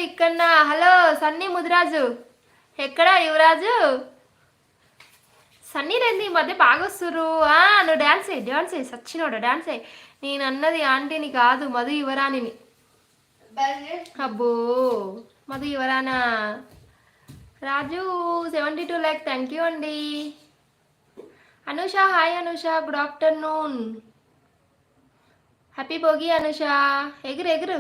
ఇక్కడ. హలో సన్నీ ముదిరాజు, ఎక్కడా యువరాజు? సన్నీ రండి, ఈ మధ్య బాగా వస్తుర్రు. నువ్వు డ్యాన్స్ చేయి సచ్చినోడు, డ్యాన్స్ చేయి. నేను అన్నది ఆంటీని కాదు, మధు యువరాణిని. అబ్బో మధు యువరానా. రాజు 72 లైక్, థ్యాంక్ యూ అండి. Anusha hi Anusha, good afternoon. Happy Bhogi Anusha, ఎగురు.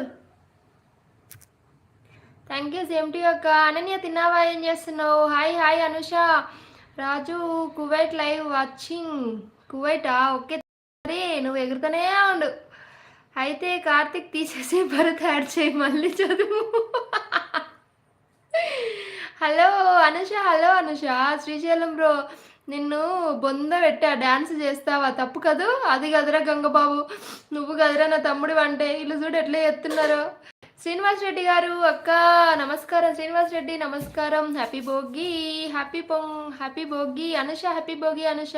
థ్యాంక్ యూ, సేమ్ టు అక్క. అనన్య తిన్నావా, ఏం చేస్తున్నావు? హాయ్ అనుష. రాజు కువైట్ లైవ్ వాచింగ్. కువైటా? ఓకే, నువ్వు ఎగురుతూనే ఉండు. అయితే కార్తిక్ తీసేసి భరత్ యాడ్ చేయి, మళ్ళీ చదువు. హలో అనుష. శ్రీశైలం బ్రో, నిన్ను బొంద పెట్టా, డ్యాన్స్ చేస్తావా? తప్పు కదూ, అది కదరా గంగబాబు, నువ్వు కదరా నా తమ్ముడు అంటే. ఇల్లు చూడు ఎట్లా ఎత్తున్నారో. శ్రీనివాస్ రెడ్డి గారు, అక్క నమస్కారం. శ్రీనివాస్ రెడ్డి నమస్కారం. Happy Bhogi, happy Bhogi Anusha, happy Bhogi Anusha.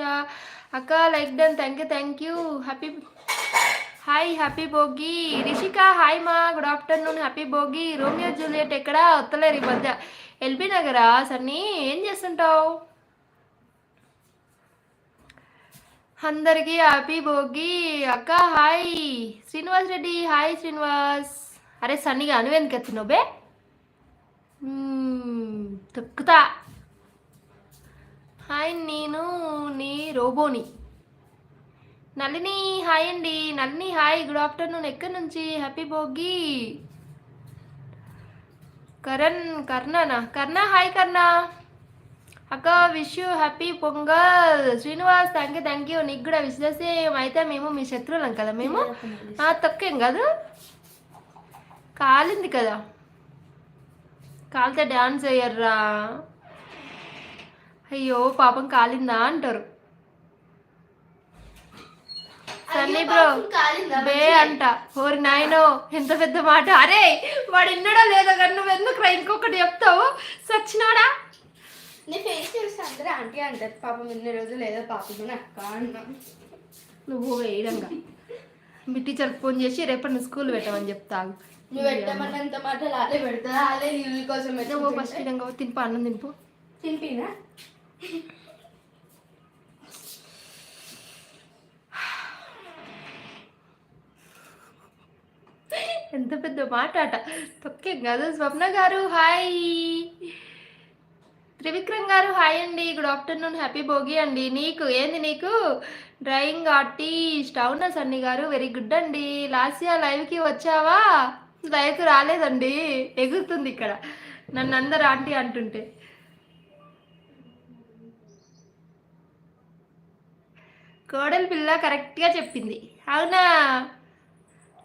అక్క like done, thank you. Happy Bhogi. Rishika hi మా, good afternoon, happy Bhogi. Romeo Juliet ఎక్కడా వస్తలేరు ఈ మధ్య. ఎల్బీ నగరా? సన్నీ ఏం చేస్తుంటావు? అందరికీ హ్యాపీ భోగి. అక్క హాయ్. శ్రీనివాస్ రెడ్డి హాయ్ శ్రీనివాస్. అరే సన్నీగా నువ్వెందుకు ఎత్తున్నావు బే? తొక్కుతా. హాయ్, నేను నీ రోబోని. నళిని హాయ్ అండి. Nalini hi, good afternoon. ఎక్కడి నుంచి? హ్యాపీ భోగి. కర్ణ హాయ్ కర్ణ. అక్క wish you happy pongal. Srinivas thank you. నీకు కూడా విష్ చేస్తే అయితే మేము మీ శత్రువులం కదా మేము. తక్కువేం కాదు, కాలింది కదా, కాలితే డ్యాన్స్ వేయర్రా. అయ్యో పాపం కాలిందా అంటారు. సన్నీ బ్రో బే అంట. ఓరి నాయనో ఎంత పెద్ద మాట. అరే వాడు విన్నాడో లేదో కానీ నువ్వు ఎందుకు ఇంకొకటి చెప్తావు, సచ్చినాడా? నీ ఫేస్ చూస్తే అందరూ ఆంటీ అంటారు. పాపం ఇన్ని రోజులు ఏదో పాపం అక్క అన్నా. నువ్వు వేయడంగా మీ టీచర్కి ఫోన్ చేసి రేపటి నువ్వు స్కూల్ పెట్టమని చెప్తావు. నువ్వు పెట్టమన్నంత మాట లాలే పెడతా, లాలే నీళ్ళ కోసం నువ్వు ఫస్ట్ విధంగా తినిపో, అన్నం తినిపో. తినిపినా? ఎంత పెద్ద మాట అట, తొక్కేం కాదు. స్వప్న గారు హాయ్. త్రివిక్రమ్ గారు హాయ్ అండి, గుడ్ ఆఫ్టర్నూన్, హ్యాపీ భోగి అండి. నీకు డ్రాయింగ్ ఆర్టిస్ట్ అవునా సన్నీ గారు? వెరీ గుడ్ అండి. లాస్యా లైవ్కి వచ్చావా? లైవ్కి రాలేదండి, ఎగురుతుంది ఇక్కడ నన్ను అందరు ఆంటీ అంటుంటే. కోడలి పిల్ల కరెక్ట్గా చెప్పింది, అవునా?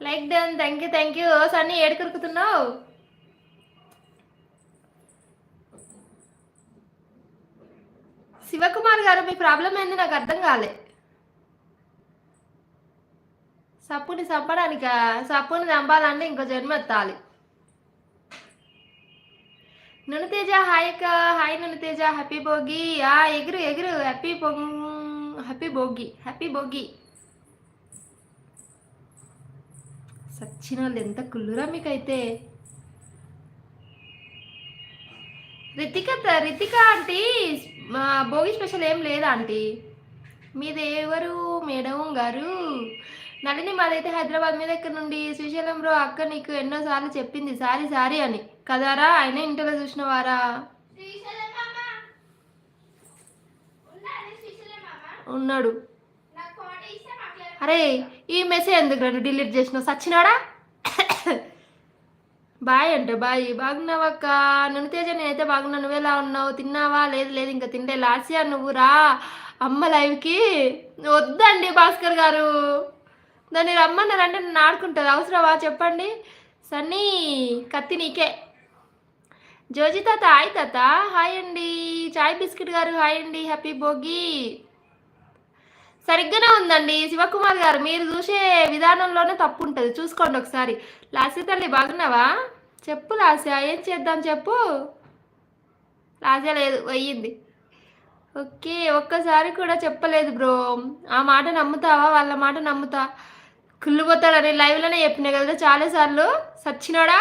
Like done, thank you. Sunny ఏడు కొరుకుతున్నావు? శివకుమార్ గారు మీ ప్రాబ్లం ఏంది నాకు అర్థం కాలే. సప్పుని చంపడానికా? సప్పుని చంపాలంటే ఇంకో జన్మ ఎత్తాలి. నునుతేజ హాయ్ అక్క. Hi Nunuteja, happy Bhogi. ఎగురు హ్యాపీ భోగి. సచ్చిన వాళ్ళు ఎంత కుళ్ళురా మీకైతే. రితిక ఆంటీ, భోగి స్పెషల్ ఏం లేదా ఆంటీ? మీది ఎవరు మేడం గారు? నళిని మాదైతే హైదరాబాద్. మీద ఎక్కడి నుండి? శ్రీశైలం బ్రో. అక్క నీకు ఎన్నోసార్లు చెప్పింది సారీ అని కదారా, ఆయన ఇంటిలో చూసినవారా? ఉన్నాడు. అరే ఈ మెసేజ్ ఎందుకు నన్ను డిలీట్ చేసినావు, సచ్చినాడా? బాయ్ అంటే బాయ్. బాగున్నావక్క? నన్ను తేజ నేనైతే బాగున్నా, నువ్వెలా ఉన్నావు? తిన్నావా? లేదు ఇంకా తింటే. లాస్యా నువ్వు రా అమ్మ లైవ్కి. వద్దండి భాస్కర్ గారు, దాన్ని రమ్మన్నారంటే నన్ను ఆడుకుంటుంది, అవసరమా చెప్పండి? సన్నీ కత్తి నీకే. జోజి తాత హాయ్ తాత. హాయ్ అండి. చాయ్ బిస్కెట్ గారు హాయ్ అండి, హ్యాపీ భోగి. సరిగ్గానే ఉందండి శివకుమార్ గారు, మీరు చూసే విధానంలోనే తప్పు ఉంటుంది, చూసుకోండి ఒకసారి. లాస్య తల్లి బాగున్నావా? చెప్పు లాస్య, ఏం చేద్దాం చెప్పు. లాస్య లేదు, అయ్యింది. ఓకే, ఒక్కసారి కూడా చెప్పలేదు బ్రో. ఆ మాట నమ్ముతావా? వాళ్ళ మాట నమ్ముతా. కుళ్ళుపోతాడని లైవ్లోనే చెప్పినా కదా చాలాసార్లు, సచ్చినాడా?